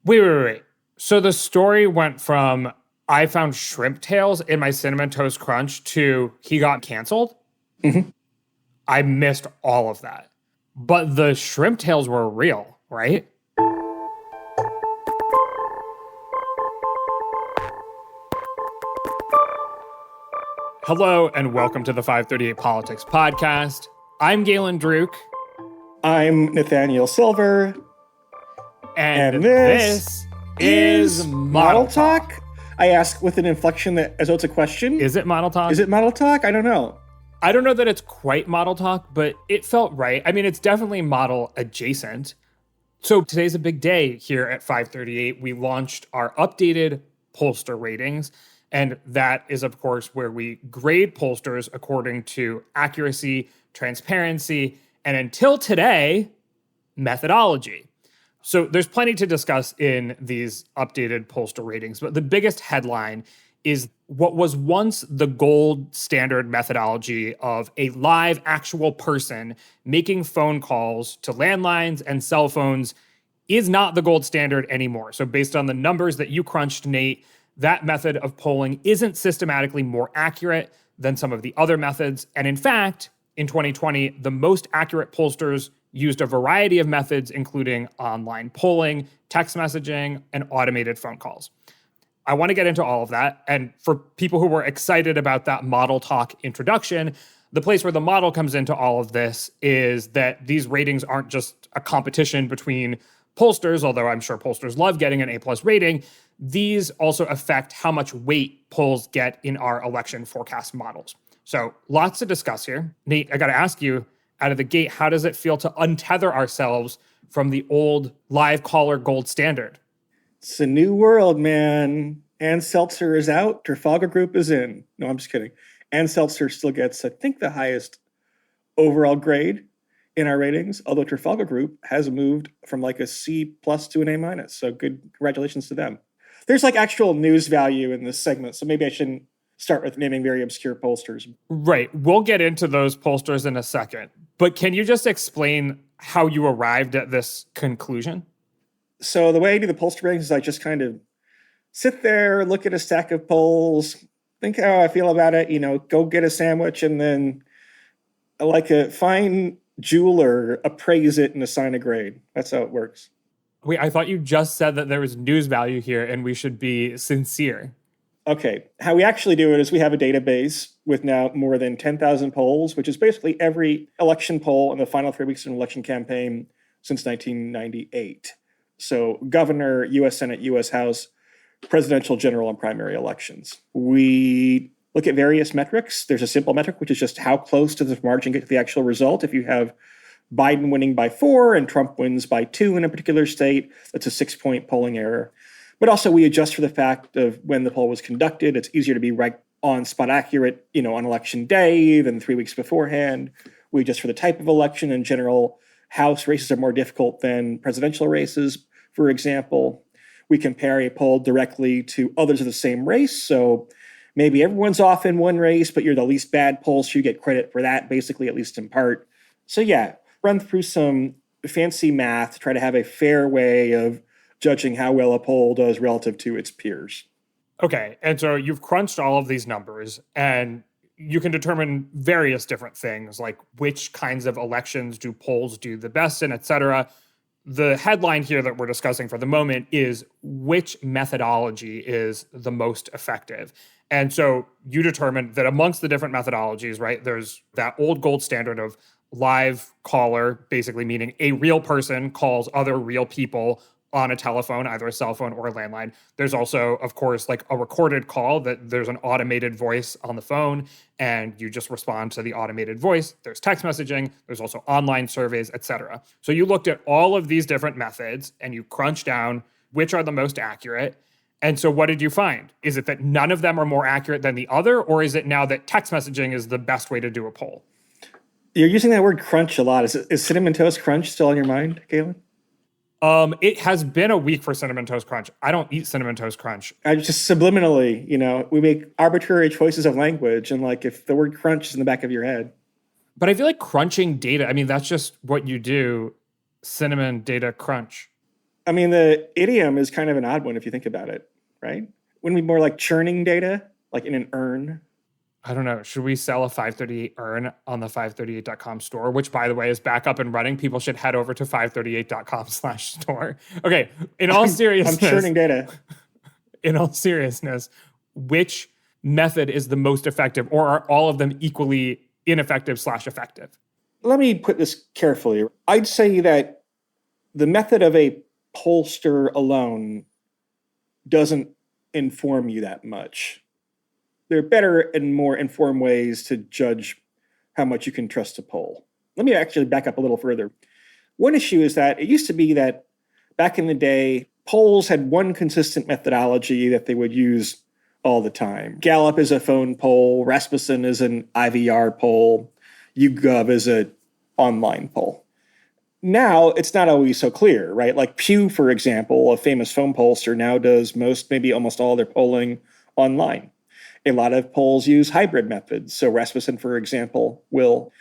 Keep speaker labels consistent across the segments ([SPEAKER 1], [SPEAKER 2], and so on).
[SPEAKER 1] Wait. So the story went from I found shrimp tails in my Cinnamon Toast Crunch to he got canceled?
[SPEAKER 2] Mm-hmm.
[SPEAKER 1] I missed all of that. But the shrimp tails were real, right? Hello and welcome to the 538 Politics Podcast. I'm Galen Druke.
[SPEAKER 2] I'm Nathaniel Silver.
[SPEAKER 1] And this is Model Talk.
[SPEAKER 2] I ask with an inflection that as though it's a question.
[SPEAKER 1] Is it Model Talk?
[SPEAKER 2] Is it Model Talk? I don't know.
[SPEAKER 1] I don't know that it's quite Model Talk, but it felt right. I mean, it's definitely model adjacent. So today's a big day here at 538. We launched our updated pollster ratings. And that is, of course, where we grade pollsters according to accuracy, transparency, and until today, methodology. So there's plenty to discuss in these updated pollster ratings, but the biggest headline is what was once the gold standard methodology of a live actual person making phone calls to landlines and cell phones is not the gold standard anymore. So based on the numbers that you crunched, Nate, that method of polling isn't systematically more accurate than some of the other methods. And in fact, in 2020, the most accurate pollsters used a variety of methods, including online polling, text messaging, and automated phone calls. I want to get into all of that. And for people who were excited about that Model Talk introduction, the place where the model comes into all of this is that these ratings aren't just a competition between pollsters, although I'm sure pollsters love getting an A+ rating. These also affect how much weight polls get in our election forecast models. So lots to discuss here. Nate, I got to ask you, out of the gate, how does it feel to untether ourselves from the old live caller gold standard?
[SPEAKER 2] It's a new world, man. Ann Seltzer is out. Trafalgar Group is in. No, I'm just kidding. Ann Seltzer still gets, I think, the highest overall grade in our ratings, although Trafalgar Group has moved from like a C+ to an A-. So good, congratulations to them. There's like actual news value in this segment, so maybe I shouldn't start with naming very obscure pollsters.
[SPEAKER 1] Right. We'll get into those pollsters in a second. But can you just explain how you arrived at this conclusion?
[SPEAKER 2] So the way I do the pollster ratings is I just kind of sit there, look at a stack of polls, think how I feel about it, go get a sandwich, and then like a fine jeweler, appraise it and assign a grade. That's how it works.
[SPEAKER 1] Wait, I thought you just said that there was news value here and we should be sincere.
[SPEAKER 2] Okay, how we actually do it is we have a database with now more than 10,000 polls, which is basically every election poll in the final 3 weeks of an election campaign since 1998. So governor, U.S. Senate, U.S. House, presidential, general, and primary elections. We look at various metrics. There's a simple metric, which is just how close does the margin get to the actual result. If you have Biden winning by 4 and Trump wins by 2 in a particular state, that's a 6-point polling error. But also we adjust for the fact of when the poll was conducted. It's easier to be right on spot accurate, on election day than 3 weeks beforehand. We adjust for the type of election. In general, House races are more difficult than presidential races, for example. We compare a poll directly to others of the same race. So maybe everyone's off in one race, but you're the least bad poll, so you get credit for that, basically, at least in part. So yeah, run through some fancy math to try to have a fair way of judging how well a poll does relative to its peers.
[SPEAKER 1] Okay, and so you've crunched all of these numbers, and you can determine various different things, like which kinds of elections do polls do the best in, et cetera. The headline here that we're discussing for the moment is which methodology is the most effective. And so you determined that amongst the different methodologies, right, there's that old gold standard of live caller, basically meaning a real person calls other real people on a telephone, either a cell phone or a landline. There's also, of course, like a recorded call that there's an automated voice on the phone and you just respond to the automated voice. There's text messaging. There's also online surveys, et cetera. So you looked at all of these different methods and you crunched down which are the most accurate. And so what did you find? Is it that none of them are more accurate than the other, or is it now that text messaging is the best way to do a poll?
[SPEAKER 2] You're using that word crunch a lot. Is Cinnamon Toast Crunch still on your mind, Galen?
[SPEAKER 1] It has been a week for Cinnamon Toast Crunch. I don't eat Cinnamon Toast Crunch.
[SPEAKER 2] I just subliminally, we make arbitrary choices of language. And like if the word crunch is in the back of your head.
[SPEAKER 1] But I feel like crunching data, I mean, that's just what you do. Cinnamon data crunch.
[SPEAKER 2] I mean, the idiom is kind of an odd one if you think about it, right? Wouldn't it be more like churning data, like in an urn?
[SPEAKER 1] I don't know. Should we sell a 538 urn on the 538.com store, which, by the way, is back up and running? People should head over to 538.com/store. Okay. In all
[SPEAKER 2] I'm
[SPEAKER 1] seriousness,
[SPEAKER 2] churning data.
[SPEAKER 1] In all seriousness, which method is the most effective, or are all of them equally ineffective/effective?
[SPEAKER 2] Let me put this carefully. I'd say that the method of a pollster alone doesn't inform you that much. There are better and more informed ways to judge how much you can trust a poll. Let me actually back up a little further. One issue is that it used to be that back in the day, polls had one consistent methodology that they would use all the time. Gallup is a phone poll, Rasmussen is an IVR poll, YouGov is an online poll. Now, it's not always so clear, right? Like Pew, for example, a famous phone pollster, now does most, maybe almost all their polling online. A lot of polls use hybrid methods. So Rasmussen, for example, will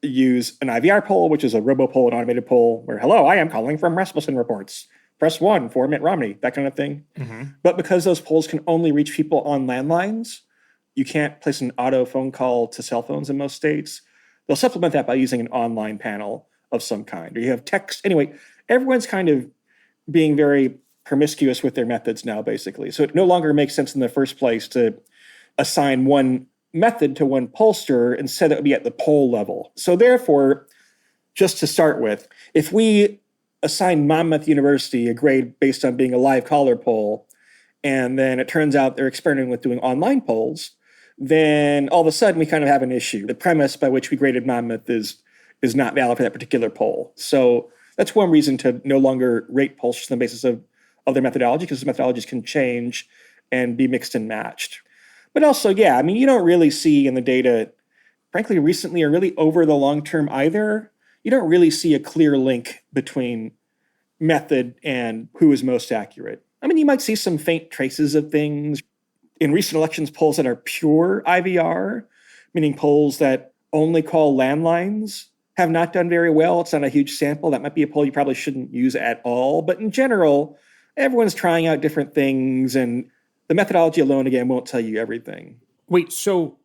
[SPEAKER 2] use an IVR poll, which is a robo-poll, an automated poll, where, hello, I am calling from Rasmussen Reports. Press 1 for Mitt Romney, that kind of thing. Mm-hmm. But because those polls can only reach people on landlines, you can't place an auto phone call to cell phones in most states. They'll supplement that by using an online panel of some kind. Or you have text. Anyway, everyone's kind of being very promiscuous with their methods now, basically. So it no longer makes sense in the first place to assign one method to one pollster. Instead, it would be at the poll level. So therefore, just to start with, if we assign Monmouth University a grade based on being a live caller poll, and then it turns out they're experimenting with doing online polls, then all of a sudden we kind of have an issue. The premise by which we graded Monmouth is not valid for that particular poll. So that's one reason to no longer rate pollsters on the basis of their methodology, because methodologies can change and be mixed and matched. But also, yeah, I mean, you don't really see in the data, frankly, recently or really over the long term either, you don't really see a clear link between method and who is most accurate. I mean, you might see some faint traces of things. In recent elections, polls that are pure IVR, meaning polls that only call landlines, have not done very well. It's not a huge sample. That might be a poll you probably shouldn't use at all. But in general, everyone's trying out different things, and the methodology alone, again, won't tell you everything.
[SPEAKER 1] Wait, so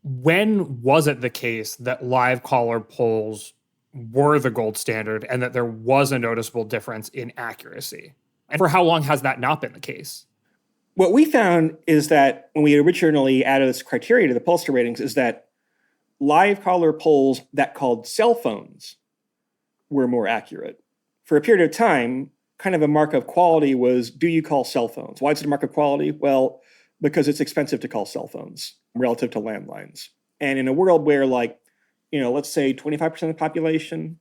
[SPEAKER 1] when was it the case that live caller polls were the gold standard and that there was a noticeable difference in accuracy? And for how long has that not been the case?
[SPEAKER 2] What we found is that when we originally added this criteria to the pollster ratings is that live caller polls that called cell phones were more accurate. For a period of time, kind of a mark of quality was, do you call cell phones? Why is it a mark of quality? Well, because it's expensive to call cell phones relative to landlines. And in a world where, like, let's say 25% of the population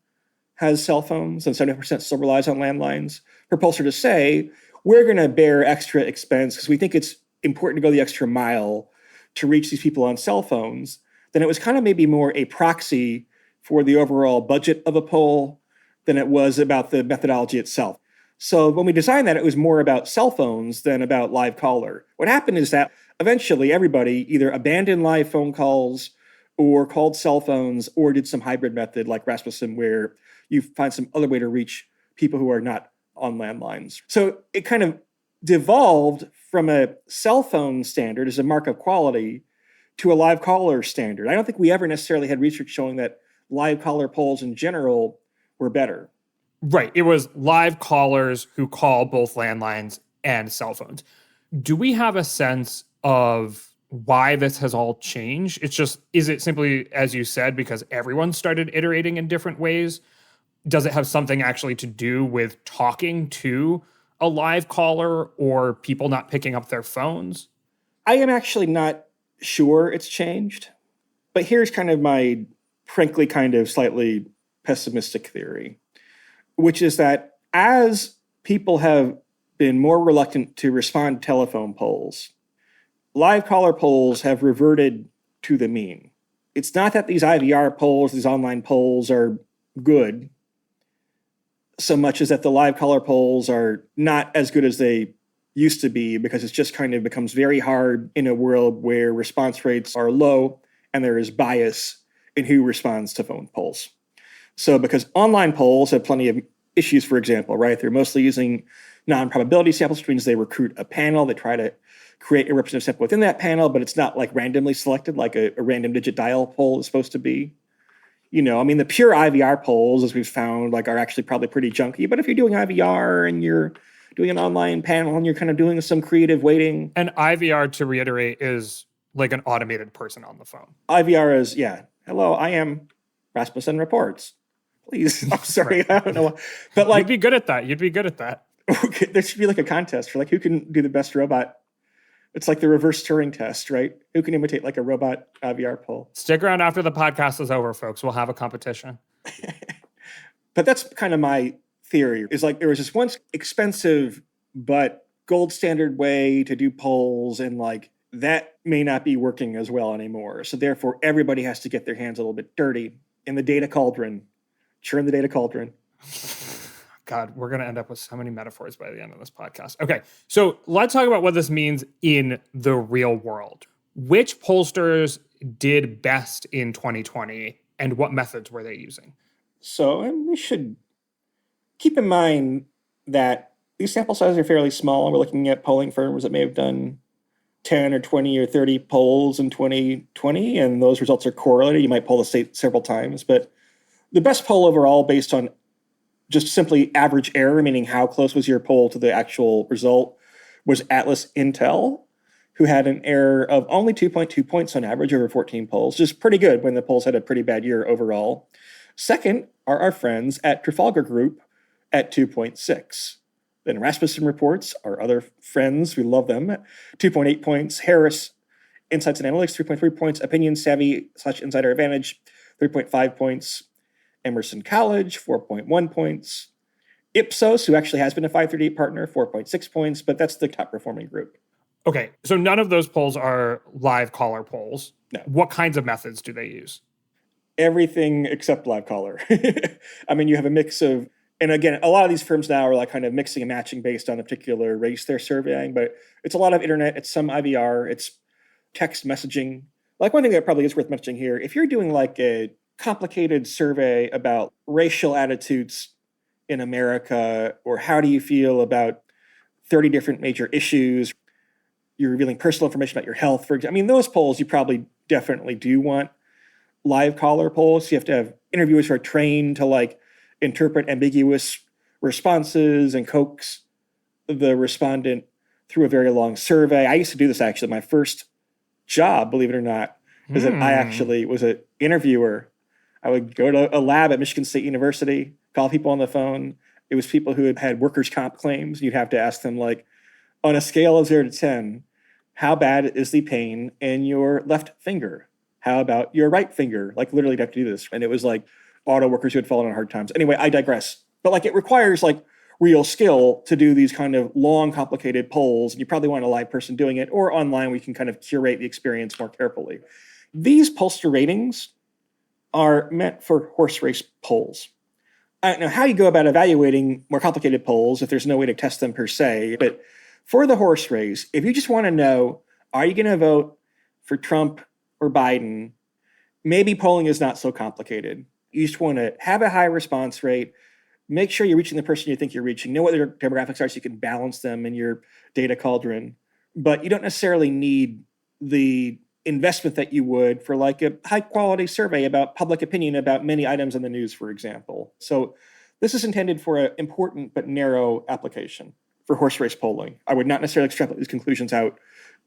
[SPEAKER 2] has cell phones and 70% still relies on landlines, for a pollster to say, we're going to bear extra expense because we think it's important to go the extra mile to reach these people on cell phones, then it was kind of maybe more a proxy for the overall budget of a poll than it was about the methodology itself. So when we designed that, it was more about cell phones than about live caller. What happened is that eventually everybody either abandoned live phone calls or called cell phones or did some hybrid method like Rasmussen, where you find some other way to reach people who are not on landlines. So it kind of devolved from a cell phone standard as a mark of quality to a live caller standard. I don't think we ever necessarily had research showing that live caller polls in general were better.
[SPEAKER 1] Right. It was live callers who call both landlines and cell phones. Do we have a sense of why this has all changed? Is it simply, as you said, because everyone started iterating in different ways? Does it have something actually to do with talking to a live caller or people not picking up their phones?
[SPEAKER 2] I am actually not sure it's changed, but here's kind of my, frankly, kind of slightly pessimistic theory, which is that as people have been more reluctant to respond to telephone polls, live caller polls have reverted to the mean. It's not that these IVR polls, these online polls are good, so much as that the live caller polls are not as good as they used to be, because it's just kind of becomes very hard in a world where response rates are low and there is bias in who responds to phone polls. So because online polls have plenty of issues, for example, right? They're mostly using non-probability samples, which means they recruit a panel. They try to create a representative sample within that panel, but it's not like randomly selected like a random digit dial poll is supposed to be. The pure IVR polls, as we've found, like are actually probably pretty junky. But if you're doing IVR and you're doing an online panel and you're kind of doing some creative weighting.
[SPEAKER 1] And IVR, to reiterate, is like an automated person on the phone.
[SPEAKER 2] IVR is, hello, I am Rasmussen Reports. Please, I'm sorry, right. I don't know. But
[SPEAKER 1] You'd be good at that.
[SPEAKER 2] There should be like a contest for like who can do the best robot. It's like the reverse Turing test, right? Who can imitate like a robot IVR poll?
[SPEAKER 1] Stick around after the podcast is over, folks. We'll have a competition.
[SPEAKER 2] But that's kind of my theory, is like there was this once expensive but gold standard way to do polls, and like that may not be working as well anymore. So therefore, everybody has to get their hands a little bit dirty in the data cauldron. Churn the data cauldron.
[SPEAKER 1] God, we're going to end up with so many metaphors by the end of this podcast. Okay, so let's talk about what this means in the real world. Which pollsters did best in 2020, and what methods were they using?
[SPEAKER 2] So we should keep in mind that these sample sizes are fairly small. We're looking at polling firms that may have done 10 or 20 or 30 polls in 2020, and those results are correlated. You might poll the state several times, but the best poll overall based on just simply average error, meaning how close was your poll to the actual result, was Atlas Intel, who had an error of only 2.2 points on average over 14 polls, just pretty good when the polls had a pretty bad year overall. Second are our friends at Trafalgar Group at 2.6. Then Rasmussen Reports, our other friends, we love them, 2.8 points. Harris Insights and Analytics, 3.3 points. Opinion Savvy / Insider Advantage, 3.5 points. Emerson College, 4.1 points. Ipsos, who actually has been a 538 partner, 4.6 points, but that's the top performing group.
[SPEAKER 1] Okay, so none of those polls are live caller polls.
[SPEAKER 2] No.
[SPEAKER 1] What kinds of methods do they use?
[SPEAKER 2] Everything except live caller. I mean, you have a mix of, and again, a lot of these firms now are like kind of mixing and matching based on a particular race they're surveying, but it's a lot of internet, it's some IVR, it's text messaging. Like one thing that probably is worth mentioning here, if you're doing like a complicated survey about racial attitudes in America, or how do you feel about 30 different major issues, you're revealing personal information about your health, for example. I mean, those polls you probably definitely do want live caller polls. You have to have interviewers who are trained to like interpret ambiguous responses and coax the respondent through a very long survey. I used to do this actually. My first job, believe it or not, is that I actually was an interviewer. I would go to a lab at Michigan State University, call people on the phone. It was people who had had workers' comp claims. You'd have to ask them, like, on a scale of 0 to 10, how bad is the pain in your left finger? How about your right finger? Like, literally, you'd have to do this. And it was like auto workers who had fallen on hard times. Anyway, I digress. But like, it requires like real skill to do these kind of long, complicated polls. And you probably want a live person doing it, or online, we can kind of curate the experience more carefully. These pollster ratings are meant for horse race polls. I don't know how you go about evaluating more complicated polls if there's no way to test them per se, but for the horse race, if you just want to know, are you going to vote for Trump or Biden, maybe polling is not so complicated. You just want to have a high response rate, make sure you're reaching the person you think you're reaching, know what their demographics are so you can balance them in your data cauldron, but you don't necessarily need the investment that you would for like a high quality survey about public opinion about many items in the news, for example. So this is intended for an important but narrow application for horse race polling. I would not necessarily extrapolate these conclusions out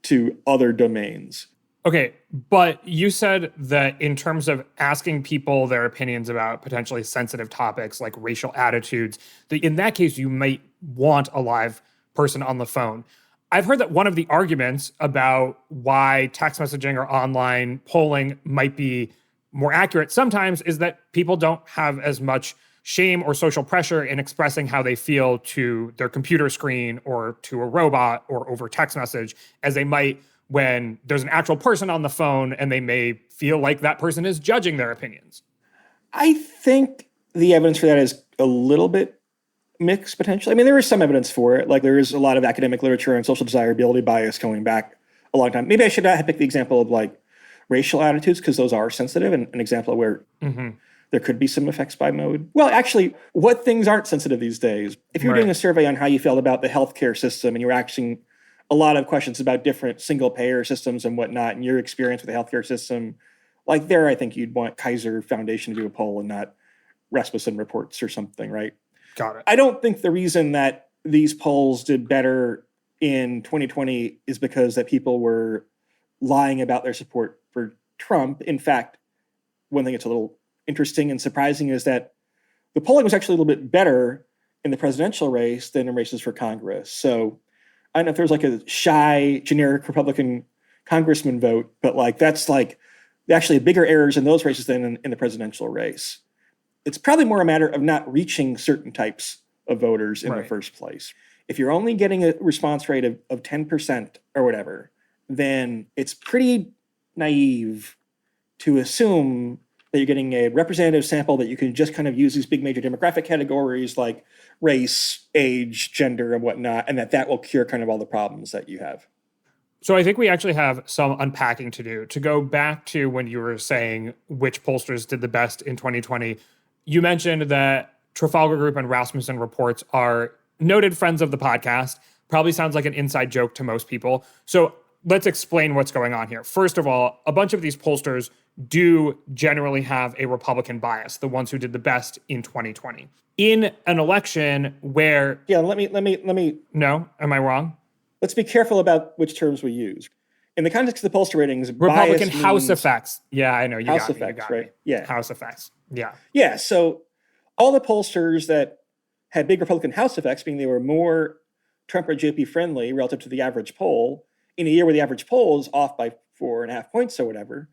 [SPEAKER 2] to other domains.
[SPEAKER 1] Okay, but you said that in terms of asking people their opinions about potentially sensitive topics like racial attitudes, that in that case, you might want a live person on the phone. I've heard that one of the arguments about why text messaging or online polling might be more accurate sometimes is that people don't have as much shame or social pressure in expressing how they feel to their computer screen or to a robot or over text message as they might when there's an actual person on the phone and they may feel like that person is judging their opinions.
[SPEAKER 2] I think the evidence for that is a little bit mixed, potentially. I mean, there is some evidence for it. Like, there is a lot of academic literature on social desirability bias going back a long time. Maybe I should not have picked the example of like racial attitudes, because those are sensitive, and an example of where There could be some effects by mode. Well, actually, what things aren't sensitive these days? If you're doing a survey on how you felt about the healthcare system and you were asking a lot of questions about different single-payer systems and whatnot and your experience with the healthcare system, like there, I think you'd want Kaiser Foundation to do a poll and not Rasmussen Reports or something, right?
[SPEAKER 1] Got it.
[SPEAKER 2] I don't think the reason that these polls did better in 2020 is because that people were lying about their support for Trump. In fact, one thing that's a little interesting and surprising is that the polling was actually a little bit better in the presidential race than in races for Congress. So I don't know if there's like a shy, generic Republican congressman vote, but like that's like actually bigger errors in those races than in the presidential race. It's probably more a matter of not reaching certain types of voters in the first place. If you're only getting a response rate of 10% or whatever, then it's pretty naive to assume that you're getting a representative sample that you can just kind of use these big major demographic categories like race, age, gender, and whatnot, and that will cure kind of all the problems that you have.
[SPEAKER 1] So I think we actually have some unpacking to do. To go back to when you were saying which pollsters did the best in 2020, you mentioned that Trafalgar Group and Rasmussen Reports are noted friends of the podcast. Probably sounds like an inside joke to most people. So let's explain what's going on here. First of all, a bunch of these pollsters do generally have a Republican bias, the ones who did the best in 2020. In an election where...
[SPEAKER 2] Yeah, let me...
[SPEAKER 1] No? Am I wrong?
[SPEAKER 2] Let's be careful about which terms we use. In the context of the pollster ratings,
[SPEAKER 1] Republican
[SPEAKER 2] bias
[SPEAKER 1] House
[SPEAKER 2] means
[SPEAKER 1] effects. Yeah, I know. You
[SPEAKER 2] House
[SPEAKER 1] got
[SPEAKER 2] effects,
[SPEAKER 1] me.
[SPEAKER 2] right? Yeah.
[SPEAKER 1] House effects. Yeah.
[SPEAKER 2] Yeah, so all the pollsters that had big Republican House effects, meaning they were more Trump or GOP friendly relative to the average poll, in a year where the average poll is off by 4.5 points or whatever,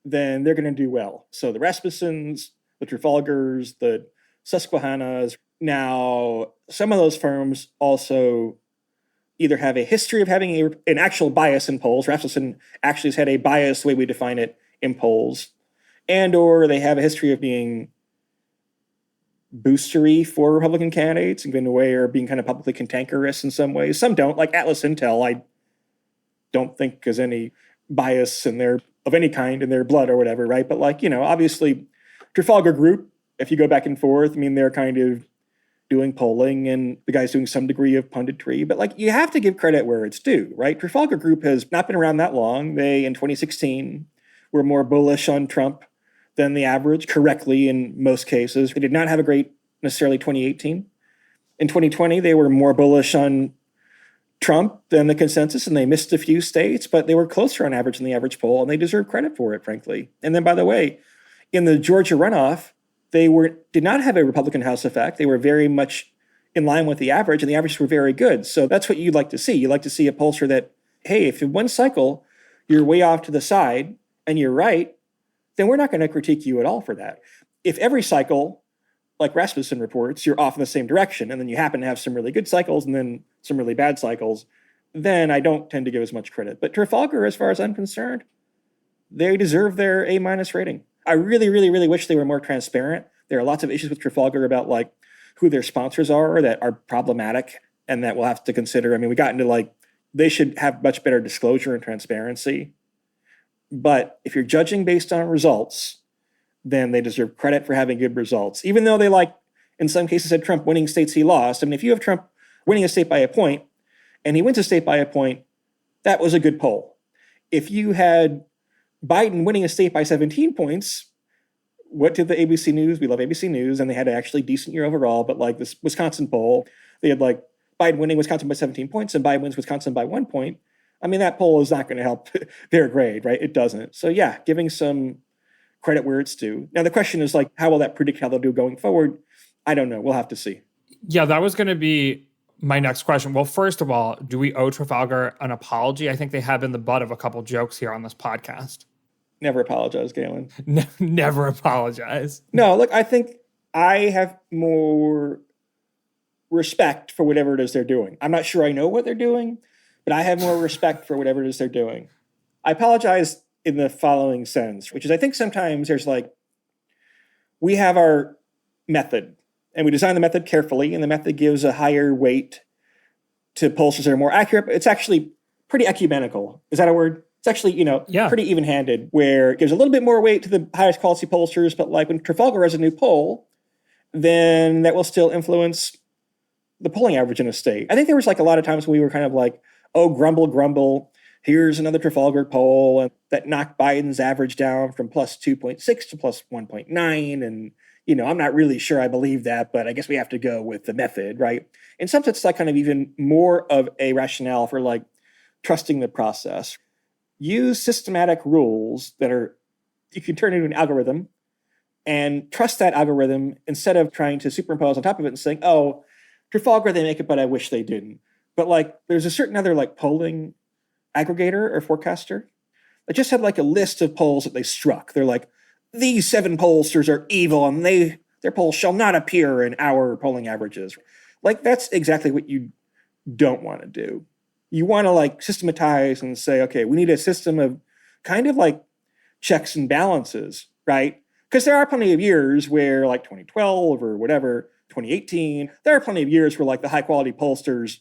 [SPEAKER 2] then they're going to do well. So the Rasmussens, the Trafalgars, the Susquehannas. Now, some of those firms also either have a history of having an actual bias in polls. Rasmussen actually has had a bias, the way we define it, in polls. And or they have a history of being boostery for Republican candidates and in a way are being kind of publicly cantankerous in some ways. Some don't, like Atlas Intel, I don't think has any bias in their of any kind in their blood or whatever, right? But like, obviously Trafalgar Group, if you go back and forth, they're kind of doing polling and the guy's doing some degree of punditry, but like you have to give credit where it's due, right? Trafalgar Group has not been around that long. They, in 2016, were more bullish on Trump than the average, correctly in most cases. They did not have a great, necessarily 2018. In 2020, they were more bullish on Trump than the consensus, and they missed a few states, but they were closer on average than the average poll, and they deserve credit for it, frankly. And then, by the way, in the Georgia runoff, they did not have a Republican House effect. They were very much in line with the average, and the averages were very good. So that's what you'd like to see. You'd like to see a pollster that, hey, if in one cycle you're way off to the side and you're right, then we're not going to critique you at all for that. If every cycle, like Rasmussen Reports, you're off in the same direction, and then you happen to have some really good cycles and then some really bad cycles, then I don't tend to give as much credit. But Trafalgar, as far as I'm concerned, they deserve their A- rating. I really, really, really wish they were more transparent. There are lots of issues with Trafalgar about like who their sponsors are that are problematic and that we'll have to consider. We got into like, they should have much better disclosure and transparency. But if you're judging based on results, then they deserve credit for having good results, even though they in some cases had Trump winning states he lost. If you have Trump winning a state by a point and he wins a state by a point, that was a good poll. If you had Biden winning a state by 17 points, what did the ABC News? We love ABC News, and they had an actually decent year overall, but like this Wisconsin poll, they had like Biden winning Wisconsin by 17 points and Biden wins Wisconsin by 1 point. That poll is not going to help their grade, right? It doesn't. So yeah, giving some credit where it's due. Now the question is like, how will that predict how they'll do going forward? I don't know. We'll have to see.
[SPEAKER 1] Yeah, that was going to be my next question. Well, first of all, do we owe Trafalgar an apology? I think they have been the butt of a couple jokes here on this podcast.
[SPEAKER 2] Never apologize, Galen.
[SPEAKER 1] Never apologize.
[SPEAKER 2] No, look, I think I have more respect for whatever it is they're doing. I'm not sure I know what they're doing, but I have more respect for whatever it is they're doing. I apologize in the following sense, which is I think sometimes there's like, we have our method and we design the method carefully, and the method gives a higher weight to pollsters that are more accurate, but it's actually pretty ecumenical. Is that a word? It's It's actually,
[SPEAKER 1] Yeah.
[SPEAKER 2] pretty even-handed, where it gives a little bit more weight to the highest quality pollsters, but like when Trafalgar has a new poll, then that will still influence the polling average in a state. I think there was like a lot of times when we were kind of like, oh, grumble, grumble. Here's another Trafalgar poll and that knocked Biden's average down from plus 2.6 to plus 1.9. And, I'm not really sure I believe that, but I guess we have to go with the method, right? In some sense, it's like kind of even more of a rationale for like trusting the process. Use systematic rules you can turn into an algorithm and trust that algorithm instead of trying to superimpose on top of it and saying, oh, Trafalgar, they make it, but I wish they didn't. But like, there's a certain other like polling aggregator or forecaster that just had like a list of polls that they struck. They're like, these 7 pollsters are evil and their polls shall not appear in our polling averages. Like, that's exactly what you don't want to do. You want to like systematize and say, okay, we need a system of kind of like checks and balances, right? Because there are plenty of years where like 2012 or whatever, 2018, there are plenty of years where like the high quality pollsters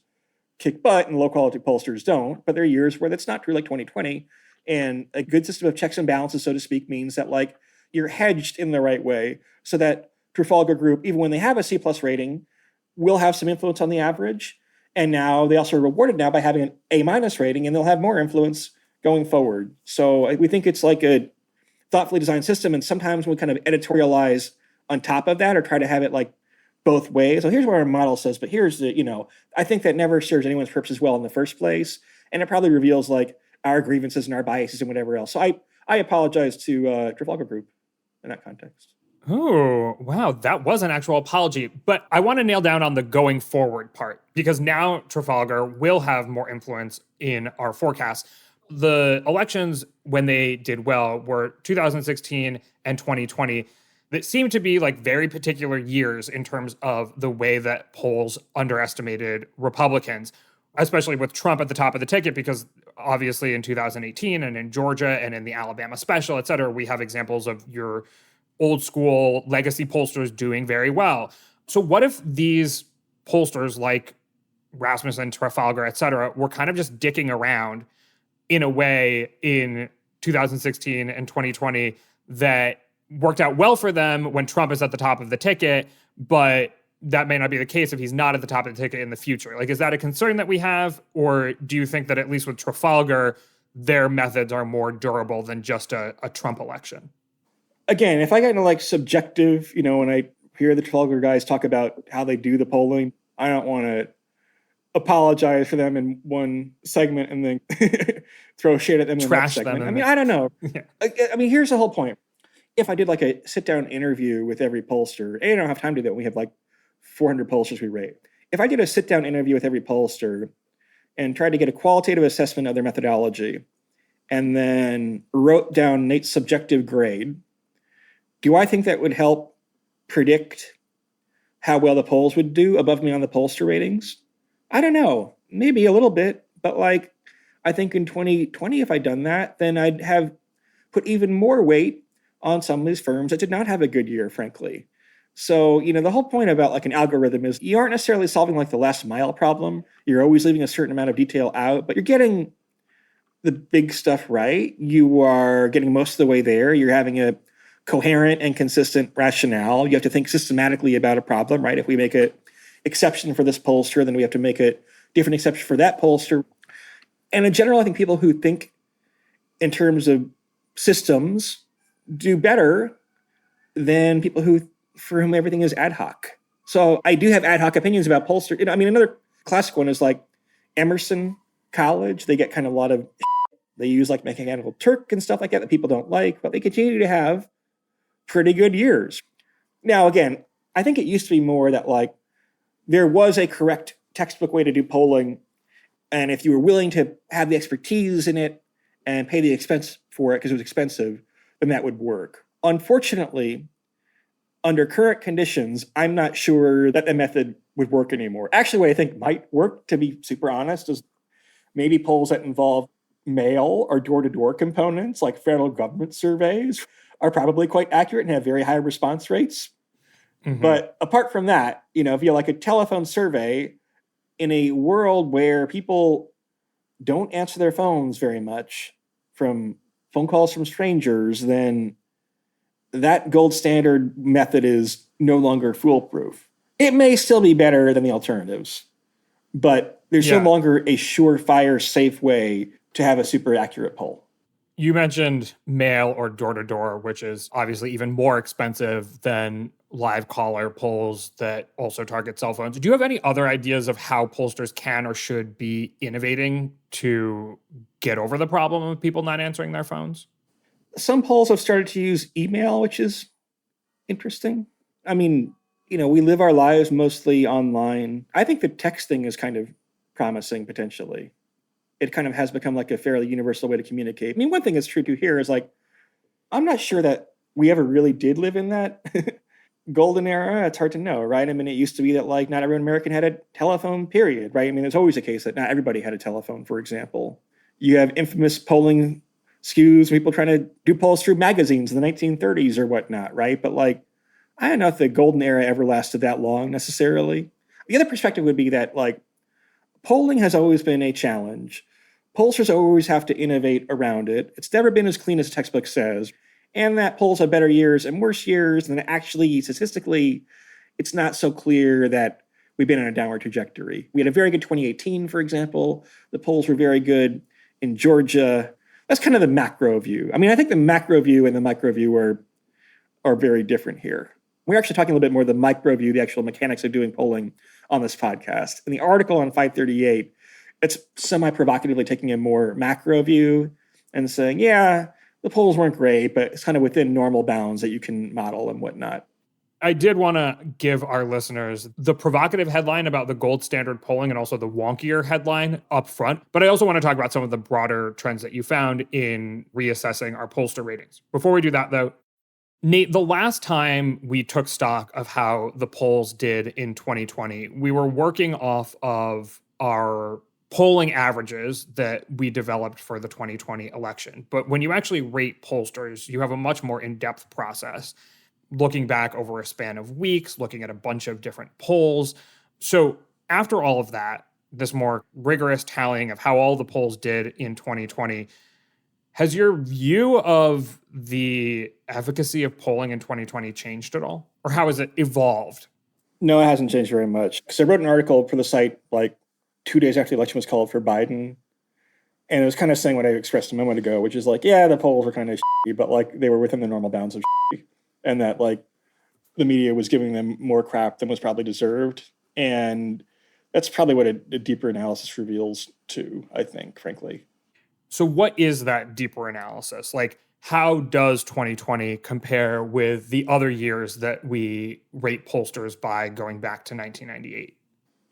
[SPEAKER 2] kick butt and low quality pollsters don't. But there are years where that's not true, like 2020. And a good system of checks and balances, so to speak, means that like you're hedged in the right way so that Trafalgar Group, even when they have a C plus rating, will have some influence on the average. And now they also are rewarded now by having an A minus rating, and they'll have more influence going forward. So we think it's like a thoughtfully designed system. And sometimes we kind of editorialize on top of that or try to have it like both ways. So here's what our model says, but here's I think that never serves anyone's purposes well in the first place. And it probably reveals like our grievances and our biases and whatever else. So I apologize to Trafalgar Group in that context.
[SPEAKER 1] Oh, wow. That was an actual apology. But I want to nail down on the going forward part, because now Trafalgar will have more influence in our forecast. The elections, when they did well, were 2016 and 2020. That seemed to be like very particular years in terms of the way that polls underestimated Republicans, especially with Trump at the top of the ticket, because obviously in 2018 and in Georgia and in the Alabama special, et cetera, we have examples of your old school legacy pollsters doing very well. So what if these pollsters like Rasmussen, Trafalgar, et cetera, were kind of just dicking around in a way in 2016 and 2020 that worked out well for them when Trump is at the top of the ticket, but that may not be the case if he's not at the top of the ticket in the future? Like, is that a concern that we have? Or do you think that at least with Trafalgar, their methods are more durable than just a Trump election?
[SPEAKER 2] Again, if I get into like subjective, when I hear the Trafalgar guys talk about how they do the polling, I don't want to apologize for them in one segment and then throw shade at them in the next segment. I mean, I don't know. Yeah. I mean, here's the whole point. If I did like a sit-down interview with every pollster, I don't have time to do that. We have like 400 pollsters we rate. If I did a sit-down interview with every pollster and tried to get a qualitative assessment of their methodology and then wrote down Nate's subjective grade, do I think that would help predict how well the polls would do above me on the pollster ratings? I don't know. Maybe a little bit. But like, I think in 2020, if I'd done that, then I'd have put even more weight on some of these firms that did not have a good year, frankly. So, the whole point about like an algorithm is you aren't necessarily solving like the last mile problem. You're always leaving a certain amount of detail out, but you're getting the big stuff right. You are getting most of the way there. You're having a coherent and consistent rationale. You have to think systematically about a problem, right? If we make an exception for this pollster, then we have to make a different exception for that pollster. And in general, I think people who think in terms of systems do better than people for whom everything is ad hoc. So I do have ad hoc opinions about pollster. Another classic one is like Emerson College. They get kind of a lot of they use like Mechanical Turk and stuff like that people don't like, but they continue to have pretty good years. Now, again, I think it used to be more that like there was a correct textbook way to do polling. And if you were willing to have the expertise in it and pay the expense for it because it was expensive, then that would work. Unfortunately, under current conditions, I'm not sure that the method would work anymore. Actually, what I think might work, to be super honest, is maybe polls that involve mail or door-to-door components, like federal government surveys, are probably quite accurate and have very high response rates. Mm-hmm. But apart from that, if you like a telephone survey in a world where people don't answer their phones very much, from phone calls from strangers, then that gold standard method is no longer foolproof. It may still be better than the alternatives, but there's no longer a surefire, safe way to have a super accurate poll.
[SPEAKER 1] You mentioned mail or door-to-door, which is obviously even more expensive than live caller polls that also target cell phones. Do you have any other ideas of how pollsters can or should be innovating to get over the problem of people not answering their phones?
[SPEAKER 2] Some polls have started to use email, which is interesting. I mean, we live our lives mostly online. I think the texting is kind of promising potentially. It kind of has become like a fairly universal way to communicate. I mean, one thing that's true to here is like, I'm not sure that we ever really did live in that golden era. It's hard to know, right? I mean, it used to be that like not every American had a telephone, period, right? I mean, there's always a case that not everybody had a telephone, for example. You have infamous polling skews, people trying to do polls through magazines in the 1930s or whatnot, right? But like, I don't know if the golden era ever lasted that long necessarily. The other perspective would be that like, polling has always been a challenge. Pollsters always have to innovate around it. It's never been as clean as the textbook says. And that polls have better years and worse years. And actually, statistically, it's not so clear that we've been on a downward trajectory. We had a very good 2018, for example. The polls were very good in Georgia. That's kind of the macro view. I mean, I think the macro view and the micro view are very different here. We're actually talking a little bit more of the micro view, the actual mechanics of doing polling on this podcast. In the article on 538, it's semi-provocatively taking a more macro view and saying, yeah, the polls weren't great, but it's kind of within normal bounds that you can model and whatnot.
[SPEAKER 1] I did want to give our listeners the provocative headline about the gold standard polling and also the wonkier headline up front. But I also want to talk about some of the broader trends that you found in reassessing our pollster ratings. Before we do that, though, Nate, the last time we took stock of how the polls did in 2020, we were working off of our polling averages that we developed for the 2020 election. But when you actually rate pollsters, you have a much more in-depth process, looking back over a span of weeks, looking at a bunch of different polls. So after all of that, this more rigorous tallying of how all the polls did in 2020, has your view of the efficacy of polling in 2020 changed at all? Or how has it evolved?
[SPEAKER 2] No, it hasn't changed very much. Because I wrote an article for the site like 2 days after the election was called for Biden. And it was kind of saying what I expressed a moment ago, which is like, yeah, the polls were kind of shitty, but like they were within the normal bounds of shitty. And that like the media was giving them more crap than was probably deserved. And that's probably what a deeper analysis reveals too, I think, frankly.
[SPEAKER 1] So what is that deeper analysis? Like, how does 2020 compare with the other years that we rate pollsters by going back to 1998?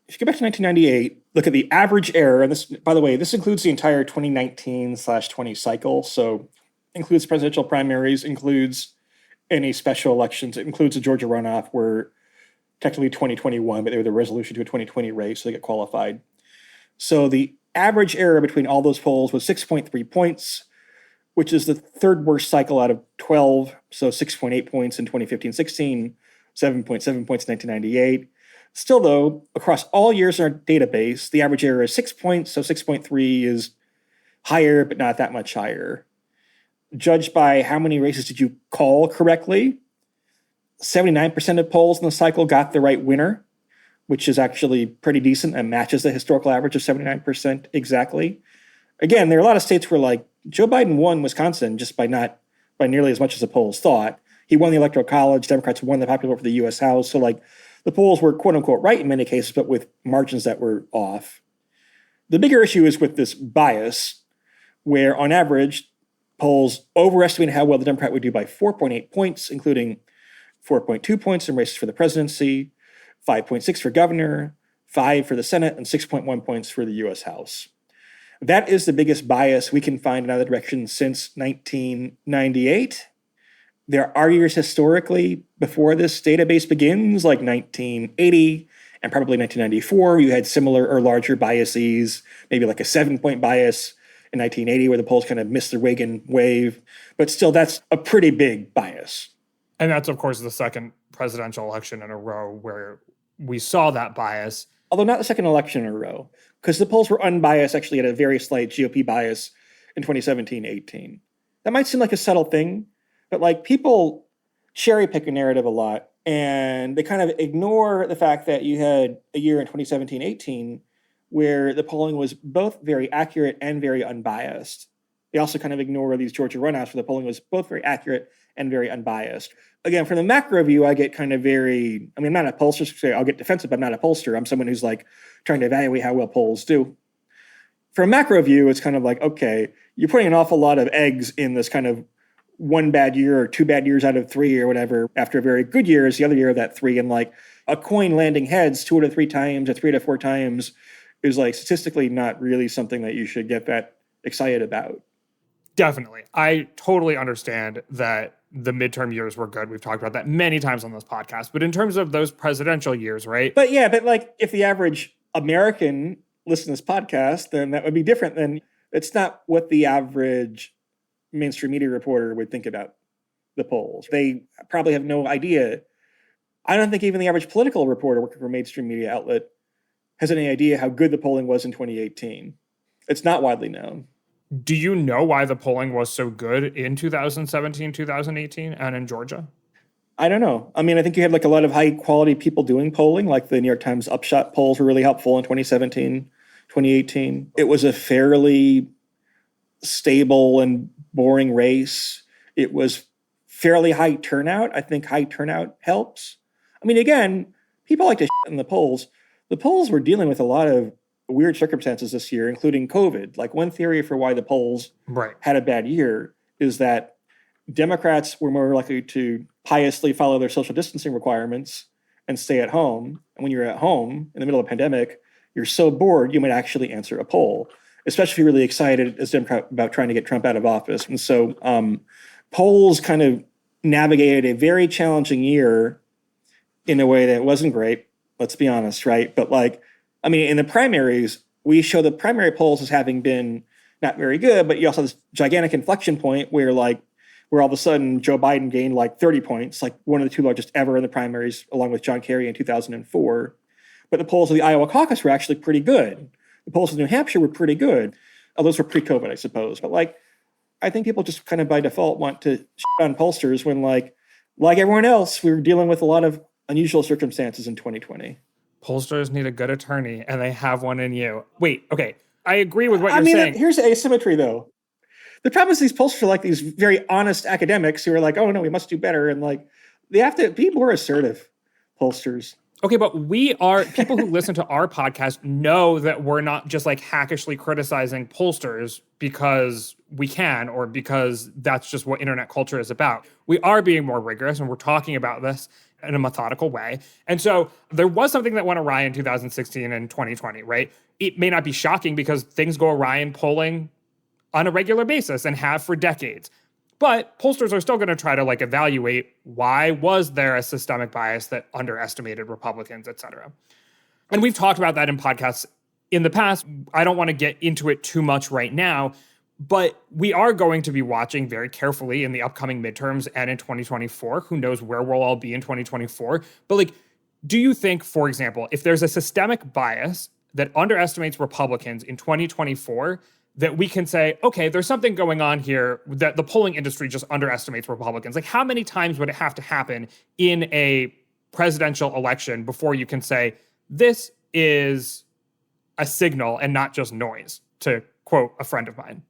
[SPEAKER 2] If you go back to 1998, look at the average error. And this, by the way, this includes the entire 2019/20 cycle. So includes presidential primaries, includes any special elections. It includes the Georgia runoff where technically 2021, but they were the resolution to a 2020 race, so they get qualified. So the average error between all those polls was 6.3 points, which is the third worst cycle out of 12. So 6.8 points in 2015-16, 7.7 points in 1998. Still, though, across all years in our database, the average error is 6 points. So 6.3 is higher, but not that much higher. Judged by how many races did you call correctly, 79% of polls in the cycle got the right winner, which is actually pretty decent and matches the historical average of 79% exactly. Again, there are a lot of states where like Joe Biden won Wisconsin just by nearly as much as the polls thought. He won the Electoral College. Democrats won the popular vote for the U.S. House. So like the polls were quote unquote right in many cases, but with margins that were off. The bigger issue is with this bias where on average, polls overestimated how well the Democrat would do by 4.8 points, including 4.2 points in races for the presidency, 5.6 for governor, 5 for the Senate, and 6.1 points for the U.S. House. That is the biggest bias we can find in either direction since 1998. There are years historically before this database begins, like 1980 and probably 1994, you had similar or larger biases, maybe like a 7-point bias in 1980 where the polls kind of missed the Reagan wave. But still, that's a pretty big bias.
[SPEAKER 1] And that's, of course, the second presidential election in a row where we saw that bias.
[SPEAKER 2] Although not the second election in a row, because the polls were unbiased, actually had a very slight GOP bias in 2017-18. That might seem like a subtle thing, but like people cherry pick a narrative a lot, and they kind of ignore the fact that you had a year in 2017-18 where the polling was both very accurate and very unbiased. They also kind of ignore these Georgia runouts where the polling was both very accurate and very unbiased. Again, from the macro view, I get kind of I'm not a pollster, so I'll get defensive, but I'm not a pollster. I'm someone who's like trying to evaluate how well polls do. From a macro view, it's kind of like, okay, you're putting an awful lot of eggs in this kind of one bad year or two bad years out of three or whatever. After a very good year is the other year of that three. And like a coin landing heads 2 to 3 times or 3 to 4 times is like statistically not really something that you should get that excited about.
[SPEAKER 1] Definitely. I totally understand that the midterm years were good. We've talked about that many times on this podcast. But in terms of those presidential years, right?
[SPEAKER 2] But like if the average American listened to this podcast, then that would be different than it's not what the average mainstream media reporter would think about the polls. They probably have no idea. I don't think even the average political reporter working for a mainstream media outlet has any idea how good the polling was in 2018. It's not widely known.
[SPEAKER 1] Do you know why the polling was so good in 2017, 2018, and in Georgia?
[SPEAKER 2] I don't know. I mean, I think you had like a lot of high quality people doing polling, like the New York Times Upshot polls were really helpful in 2017, 2018. It was a fairly stable and boring race. It was fairly high turnout. I think high turnout helps. I mean, again, people like to shit in the polls. The polls were dealing with a lot of weird circumstances this year, including COVID. Like one theory for why the polls had a bad year is that Democrats were more likely to piously follow their social distancing requirements and stay at home. And when you're at home in the middle of a pandemic, you're so bored, you might actually answer a poll, especially if you're really excited as a Democrat about trying to get Trump out of office. And so polls kind of navigated a very challenging year in a way that wasn't great, let's be honest, right? But like, I mean, in the primaries, we show the primary polls as having been not very good, but you also have this gigantic inflection point where all of a sudden Joe Biden gained like 30 points, like one of the 2 largest ever in the primaries, along with John Kerry in 2004. But the polls of the Iowa caucus were actually pretty good. The polls of New Hampshire were pretty good. Oh, those were pre-COVID, I suppose. But like, I think people just kind of by default want to shit on pollsters when like everyone else, we were dealing with a lot of unusual circumstances in 2020.
[SPEAKER 1] Pollsters need a good attorney, and they have one in you. Wait, okay. I agree with what you're saying.
[SPEAKER 2] Here's the asymmetry, though. The problem is these pollsters are like these very honest academics who are like, oh, no, we must do better. And like, they have to be more assertive, pollsters.
[SPEAKER 1] Okay, but people who listen to our podcast know that we're not just like hackishly criticizing pollsters because we can or because that's just what internet culture is about. We are being more rigorous, and we're talking about this in a methodical way. And so there was something that went awry in 2016 and 2020, right? It may not be shocking because things go awry in polling on a regular basis and have for decades. But pollsters are still going to try to like evaluate why was there a systemic bias that underestimated Republicans, et cetera. And we've talked about that in podcasts in the past. I don't want to get into it too much right now, but we are going to be watching very carefully in the upcoming midterms and in 2024. Who knows where we'll all be in 2024. But like, do you think, for example, if there's a systemic bias that underestimates Republicans in 2024, that we can say, okay, there's something going on here that the polling industry just underestimates Republicans? Like, how many times would it have to happen in a presidential election before you can say, this is a signal and not just noise, to quote a friend of mine?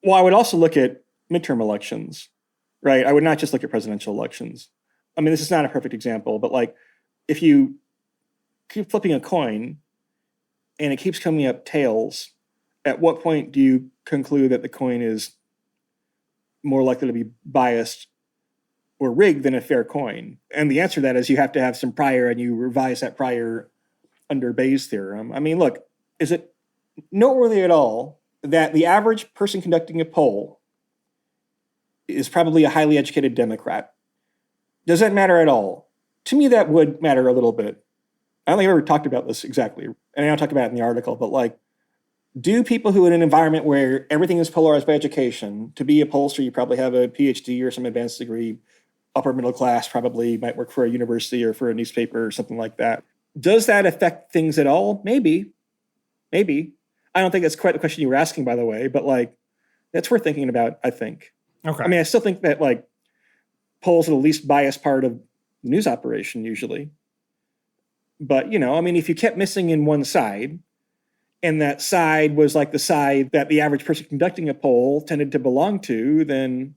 [SPEAKER 2] Well, I would also look at midterm elections, right? I would not just look at presidential elections. I mean, this is not a perfect example, but like, if you keep flipping a coin and it keeps coming up tails, at what point do you conclude that the coin is more likely to be biased or rigged than a fair coin? And the answer to that is you have to have some prior, and you revise that prior under Bayes' theorem. I mean, look, is it noteworthy at all that the average person conducting a poll is probably a highly educated Democrat? Does that matter at all? To me, that would matter a little bit. I don't think I've ever talked about this exactly, and I don't talk about it in the article, but like, do people who in an environment where everything is polarized by education, to be a pollster, you probably have a PhD or some advanced degree, upper middle class, probably might work for a university or for a newspaper or something like that. Does that affect things at all? Maybe. I don't think that's quite the question you were asking, by the way, but like, that's worth thinking about, I think.
[SPEAKER 1] Okay.
[SPEAKER 2] I mean, I still think that like polls are the least biased part of the news operation usually. But, you know, I mean, if you kept missing in one side, and that side was like the side that the average person conducting a poll tended to belong to, then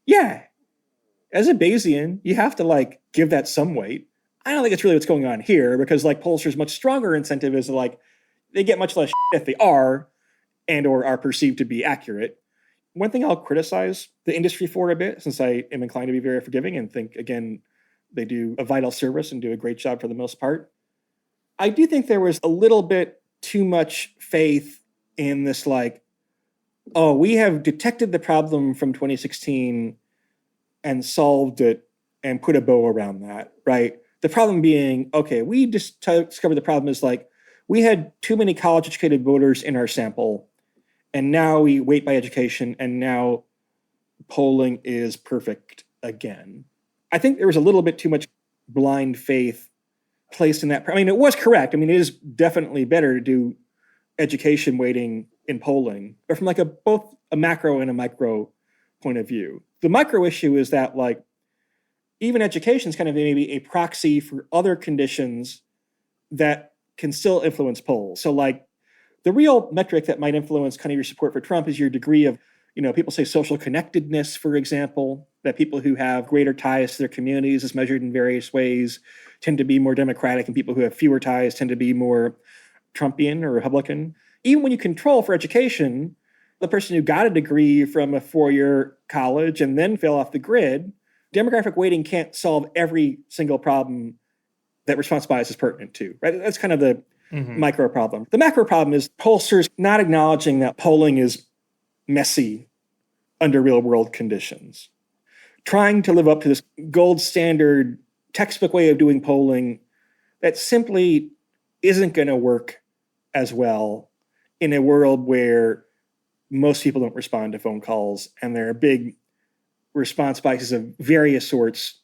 [SPEAKER 2] yeah, as a Bayesian, you have to like give that some weight. I don't think it's really what's going on here because like pollsters' much stronger incentive is like they get much less if they are and or are perceived to be accurate. One thing I'll criticize the industry for a bit, since I am inclined to be very forgiving and think, again, they do a vital service and do a great job for the most part. I do think there was a little bit too much faith in this like, oh, we have detected the problem from 2016 and solved it and put a bow around that, right? The problem being, okay, we just discovered the problem is like, we had too many college-educated voters in our sample, and now we weight by education, and now polling is perfect again. I think there was a little bit too much blind faith placed in that. I mean, it was correct. I mean, it is definitely better to do education weighting in polling, but from like both a macro and a micro point of view. The micro issue is that like even education is kind of maybe a proxy for other conditions that can still influence polls. So like the real metric that might influence kind of your support for Trump is your degree of, you know, people say social connectedness, for example, that people who have greater ties to their communities as measured in various ways tend to be more Democratic, and people who have fewer ties tend to be more Trumpian or Republican. Even when you control for education, the person who got a degree from a four-year college and then fell off the grid, demographic weighting can't solve every single problem that response bias is pertinent to, right? That's kind of the micro problem. The macro problem is pollsters not acknowledging that polling is messy under real world conditions. Trying to live up to this gold standard textbook way of doing polling that simply isn't going to work as well in a world where most people don't respond to phone calls and there are big response biases of various sorts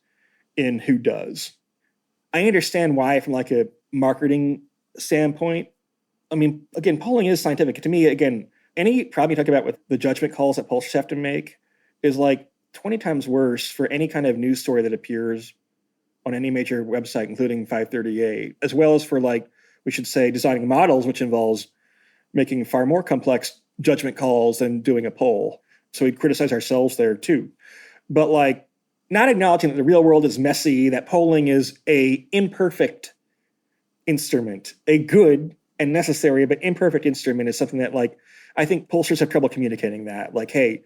[SPEAKER 2] in who does. I understand why from like a marketing standpoint. I mean, again, polling is scientific. To me, again, any problem you talk about with the judgment calls that pollsters have to make is like 20 times worse for any kind of news story that appears on any major website, including 538, as well as for like, we should say, designing models, which involves making far more complex judgment calls than doing a poll. So we criticize ourselves there too. But like not acknowledging that the real world is messy, that polling is a imperfect instrument, a good and necessary but imperfect instrument is something that like, I think pollsters have trouble communicating that. Like, hey,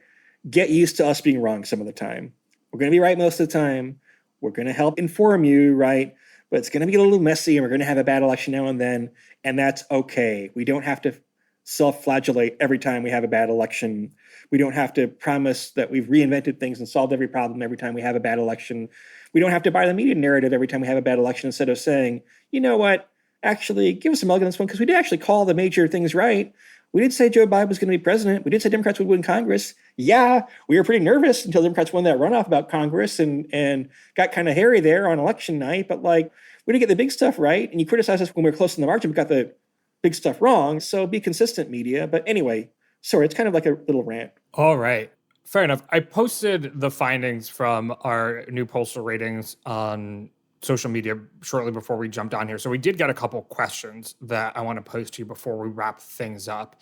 [SPEAKER 2] get used to us being wrong some of the time. We're going to be right most of the time. We're going to help inform you, right? But it's going to be a little messy and we're going to have a bad election now and then. And that's okay. We don't have to self-flagellate every time we have a bad election. We don't have to promise that we've reinvented things and solved every problem every time we have a bad election. We don't have to buy the media narrative every time we have a bad election instead of saying, you know what, actually give us a mug on this one because we did actually call the major things right. We did say Joe Biden was going to be president. We did say Democrats would win Congress. Yeah, we were pretty nervous until Democrats won that runoff about Congress and got kind of hairy there on election night. But like, we didn't get the big stuff right. And you criticize us when we were close in the margin. We got the big stuff wrong. So be consistent, media. But anyway, sorry, it's kind of like a little rant.
[SPEAKER 1] All right. Fair enough. I posted the findings from our new pollster ratings on social media shortly before we jumped on here. So we did get a couple questions that I want to post to you before we wrap things up.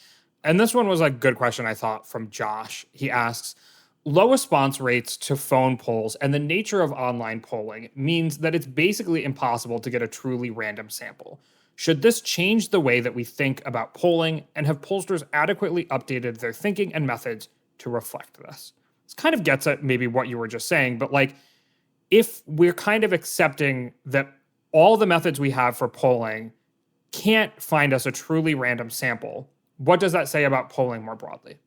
[SPEAKER 1] And this one was a good question, I thought, from Josh. He asks, low response rates to phone polls and the nature of online polling means that it's basically impossible to get a truly random sample. Should this change the way that we think about polling, and have pollsters adequately updated their thinking and methods to reflect this? This kind of gets at maybe what you were just saying, but like, if we're kind of accepting that all the methods we have for polling can't find us a truly random sample, what does that say about polling more broadly?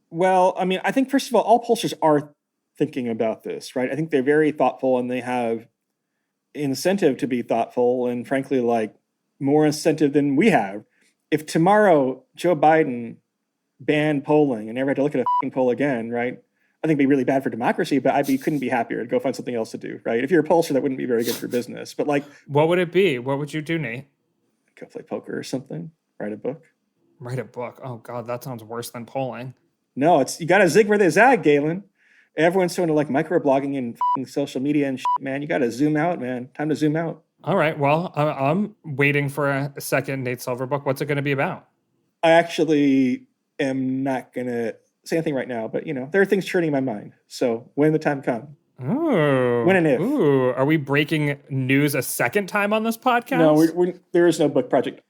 [SPEAKER 2] Well, I mean, I think, first of all pollsters are thinking about this, right? I think they're very thoughtful and they have incentive to be thoughtful and frankly, like more incentive than we have. If tomorrow Joe Biden banned polling and never had to look at a poll again, right? I think it'd be really bad for democracy, but couldn't be happier to go find something else to do, right? If you're a pollster, that wouldn't be very good for business. But like,
[SPEAKER 1] what would it be? What would you do, Nate?
[SPEAKER 2] Go play poker or something, write a book.
[SPEAKER 1] Write a book. Oh God, that sounds worse than polling.
[SPEAKER 2] No, you got to zig where they zag, Galen. Everyone's sort of like microblogging and social media and shit, man. You got to zoom out, man. Time to zoom out.
[SPEAKER 1] All right. Well, I'm waiting for a second Nate Silver book. What's it going to be about?
[SPEAKER 2] I actually am not going to say anything right now, but there are things churning in my mind. So when the time comes.
[SPEAKER 1] Oh.
[SPEAKER 2] When and if.
[SPEAKER 1] Ooh. Are we breaking news a second time on this podcast?
[SPEAKER 2] No, there is no book project.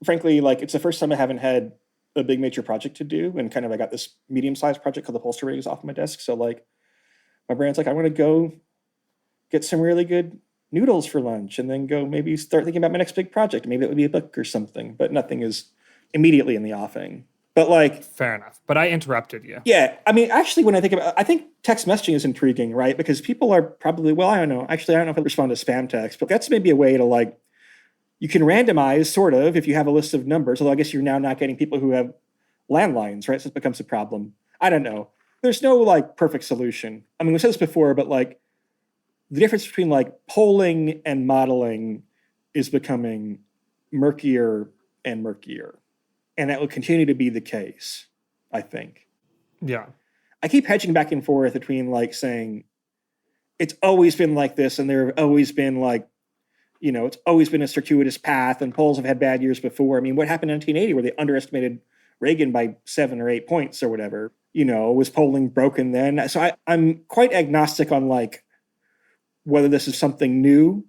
[SPEAKER 2] Frankly, like it's the first time I haven't had a big major project to do, and kind of I got this medium-sized project called the pollster ratings off my desk. So like my brain's like, I want to go get some really good noodles for lunch and then go maybe start thinking about my next big project. Maybe it would be a book or something, but nothing is immediately in the offing. But like,
[SPEAKER 1] fair enough. But I interrupted you.
[SPEAKER 2] Yeah. I mean, actually, when I think text messaging is intriguing, right? Because people are probably, well, I don't know. Actually, I don't know if I respond to spam text, but that's maybe a way to like, you can randomize sort of if you have a list of numbers, although I guess you're now not getting people who have landlines, right? So it becomes a problem. I don't know. There's no like perfect solution. I mean, we said this before, but like the difference between like polling and modeling is becoming murkier and murkier. And that will continue to be the case, I think.
[SPEAKER 1] Yeah.
[SPEAKER 2] I keep hedging back and forth between like saying it's always been like this and there have always been like, it's always been a circuitous path and polls have had bad years before. I mean, what happened in 1980 where they underestimated Reagan by 7 or 8 points or whatever, was polling broken then? So I'm quite agnostic on like whether this is something new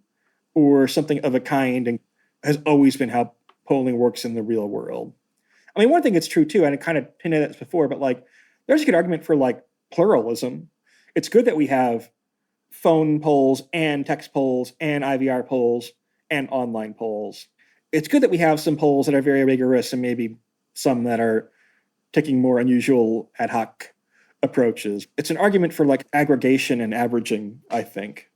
[SPEAKER 2] or something of a kind and has always been how polling works in the real world. I mean, one thing that's true too, and I kind of hinted at this before, but like there's a good argument for like pluralism. It's good that we have phone polls and text polls and IVR polls and online polls. It's good that we have some polls that are very rigorous and maybe some that are taking more unusual ad hoc approaches. It's an argument for like aggregation and averaging, I think.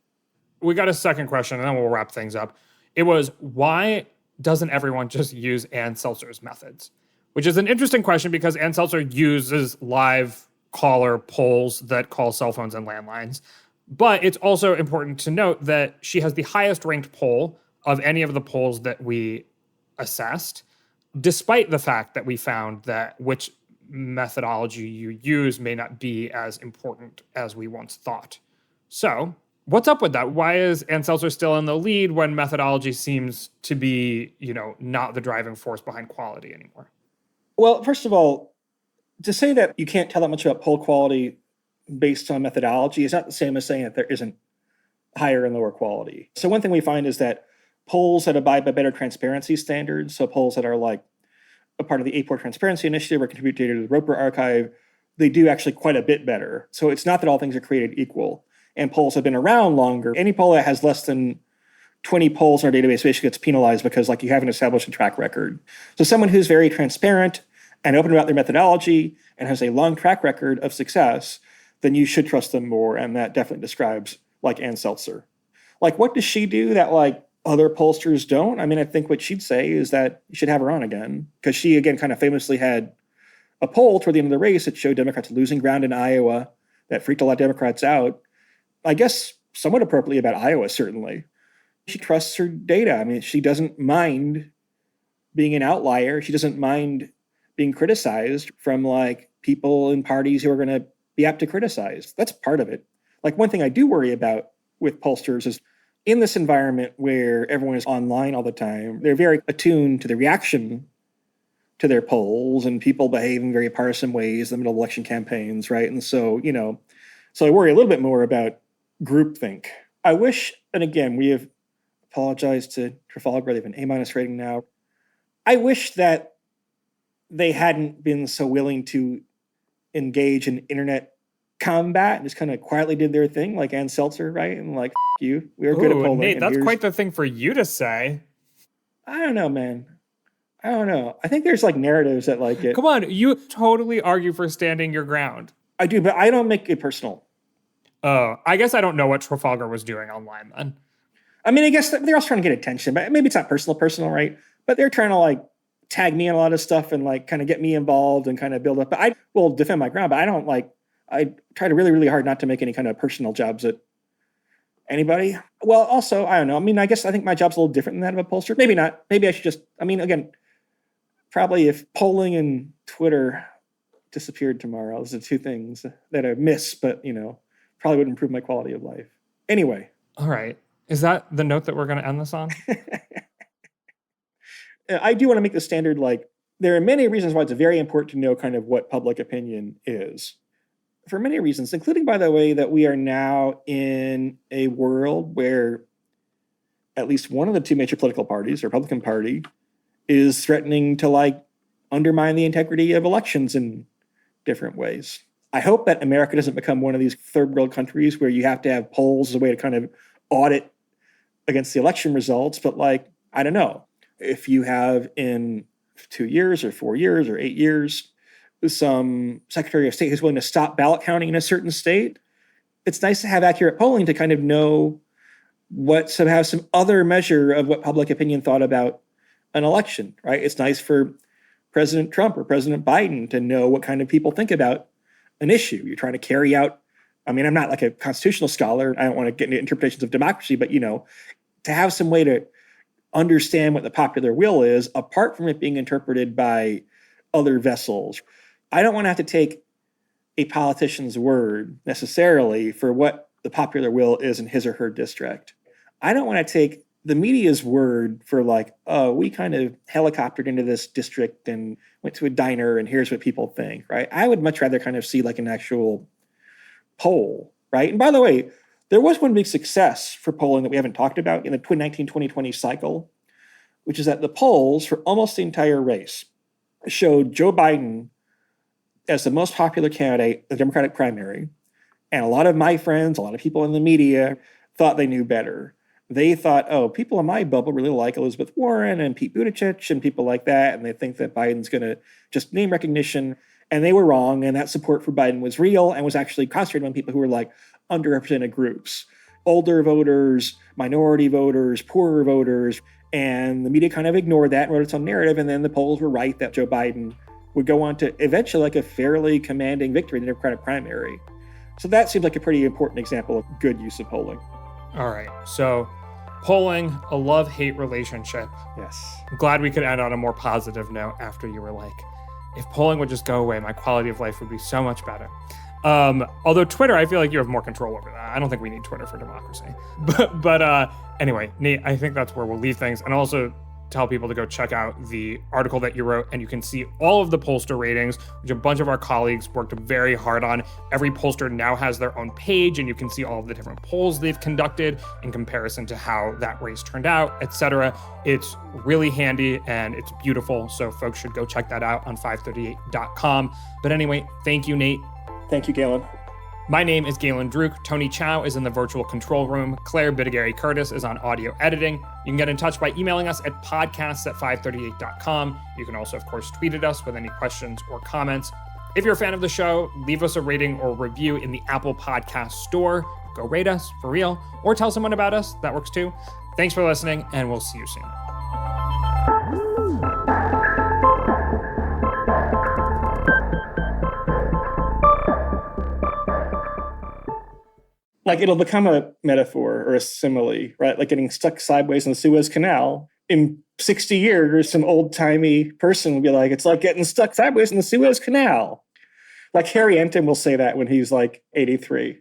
[SPEAKER 1] We got a second question and then we'll wrap things up. It was, why doesn't everyone just use Ann Seltzer's methods? Which is an interesting question because Ann Seltzer uses live caller polls that call cell phones and landlines. But it's also important to note that she has the highest ranked poll of any of the polls that we assessed, despite the fact that we found that which methodology you use may not be as important as we once thought. So what's up with that? Why is Ann Seltzer still in the lead when methodology seems to be, not the driving force behind quality anymore?
[SPEAKER 2] Well, first of all, to say that you can't tell that much about poll quality based on methodology is not the same as saying that there isn't higher and lower quality. So one thing we find is that polls that abide by better transparency standards, so polls that are like a part of the APOR Transparency Initiative or contribute data to the Roper Archive, they do actually quite a bit better. So it's not that all things are created equal. And polls have been around longer. Any poll that has less than 20 polls in our database basically gets penalized because like you haven't established a track record. So someone who's very transparent and open about their methodology and has a long track record of success, then you should trust them more. And that definitely describes like Ann Seltzer. Like, what does she do that like other pollsters don't? I mean, I think what she'd say is that you should have her on again because she, again, kind of famously had a poll toward the end of the race that showed Democrats losing ground in Iowa that freaked a lot of Democrats out. I guess somewhat appropriately about Iowa, certainly. She trusts her data. I mean, she doesn't mind being an outlier. She doesn't mind being criticized from like people in parties who are going to be apt to criticize. That's part of it. Like one thing I do worry about with pollsters is in this environment where everyone is online all the time, they're very attuned to the reaction to their polls and people behave in very partisan ways in the middle of election campaigns, right? And so, so I worry a little bit more about groupthink. I wish, and again, we have apologized to Trafalgar, they have an A- rating now. I wish that they hadn't been so willing to engage in internet combat and just kind of quietly did their thing, like Ann Seltzer, right? And like, you, we were good at polling.
[SPEAKER 1] Nate, that's quite the thing for you to say.
[SPEAKER 2] I don't know, man. I don't know. I think there's like narratives that like it.
[SPEAKER 1] Come on, you totally argue for standing your ground.
[SPEAKER 2] I do, but I don't make it personal.
[SPEAKER 1] Oh, I guess I don't know what Trafalgar was doing online then.
[SPEAKER 2] I mean, I guess they're also trying to get attention, but maybe it's not personal, right? But they're trying to like tag me in a lot of stuff and like kind of get me involved and kind of build up. But I will defend my ground, but I don't like, I try to really, really hard not to make any kind of personal jobs at anybody. Well, also, I don't know. I mean, I think my job's a little different than that of a pollster. Maybe not. Maybe I should just, I mean, again, probably if polling and Twitter disappeared tomorrow, those are two things that I miss, but, probably would improve my quality of life. Anyway.
[SPEAKER 1] All right. Is that the note that we're going to end this on?
[SPEAKER 2] I do want to make the standard, there are many reasons why it's very important to know kind of what public opinion is. For many reasons, including, by the way, that we are now in a world where at least one of the two major political parties, the Republican Party, is threatening to undermine the integrity of elections in different ways. I hope that America doesn't become one of these third world countries where you have to have polls as a way to kind of audit against the election results. But I don't know, if you have in 2 years or 4 years or 8 years, some Secretary of State who's willing to stop ballot counting in a certain state, it's nice to have accurate polling to kind of know to have some other measure of what public opinion thought about an election, right? It's nice for President Trump or President Biden to know what kind of people think about an issue. You're trying to carry out, I'm not a constitutional scholar. I don't want to get into interpretations of democracy, but, to have some way to understand what the popular will is, apart from it being interpreted by other vessels. I don't want to have to take a politician's word necessarily for what the popular will is in his or her district. I don't want to take the media's word for we kind of helicoptered into this district and went to a diner and here's what people think, right? I would much rather kind of see an actual poll, right? And by the way, there was one big success for polling that we haven't talked about in the 2019-2020 cycle, which is that the polls for almost the entire race showed Joe Biden as the most popular candidate in the Democratic primary. And a lot of my friends, a lot of people in the media thought they knew better. They thought, people in my bubble really like Elizabeth Warren and Pete Buttigieg and people like that. And they think that Biden's going to just name recognition. And they were wrong. And that support for Biden was real and was actually concentrated on people who were underrepresented groups, older voters, minority voters, poorer voters. And the media kind of ignored that and wrote its own narrative. And then the polls were right that Joe Biden would go on to eventually a fairly commanding victory in the Democratic primary. So that seems like a pretty important example of good use of polling.
[SPEAKER 1] All right. So polling, a love-hate relationship.
[SPEAKER 2] Yes.
[SPEAKER 1] I'm glad we could end on a more positive note after you were if polling would just go away, my quality of life would be so much better. Although Twitter, I feel like you have more control over that. I don't think we need Twitter for democracy. But anyway, Nate, I think that's where we'll leave things. And also tell people to go check out the article that you wrote, and you can see all of the pollster ratings, which a bunch of our colleagues worked very hard on. Every pollster now has their own page, and you can see all of the different polls they've conducted in comparison to how that race turned out, etc. It's really handy and it's beautiful, so folks should go check that out on 538.com. But anyway, thank you, Nate.
[SPEAKER 2] Thank you, Galen.
[SPEAKER 1] My name is Galen Druke. Tony Chow is in the virtual control room. Claire Bidigary-Curtis is on audio editing. You can get in touch by emailing us at podcasts@fivethirt8.com. You can also, of course, tweet at us with any questions or comments. If you're a fan of the show, leave us a rating or review in the Apple Podcast Store. Go rate us, for real, or tell someone about us. That works too. Thanks for listening, and we'll see you soon.
[SPEAKER 2] It'll become a metaphor or a simile, right? Like getting stuck sideways in the Suez Canal. In 60 years, some old-timey person will be like, it's like getting stuck sideways in the Suez Canal. Harry Enton will say that when he's 83.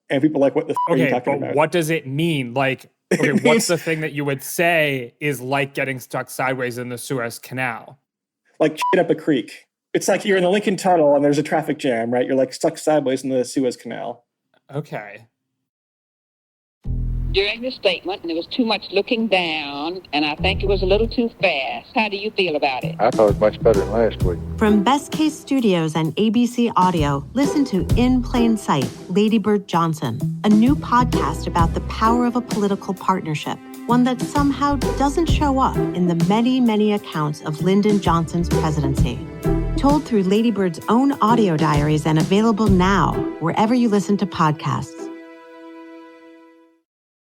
[SPEAKER 2] And people are what the are you talking about?
[SPEAKER 1] What does it mean? What's the thing that you would say is like getting stuck sideways in the Suez Canal?
[SPEAKER 2] Shit up a creek. It's like you're in the Lincoln Tunnel and there's a traffic jam, right? You're stuck sideways in the Suez Canal.
[SPEAKER 1] Okay.
[SPEAKER 3] During the statement, there was too much looking down, and I think it was a little too fast. How do you feel about it?
[SPEAKER 4] I thought it was much better than last week.
[SPEAKER 5] From Best Case Studios and ABC Audio, listen to In Plain Sight, Lady Bird Johnson, a new podcast about the power of a political partnership, one that somehow doesn't show up in the many, many accounts of Lyndon Johnson's presidency. Told through Lady Bird's own audio diaries and available now wherever you listen to podcasts.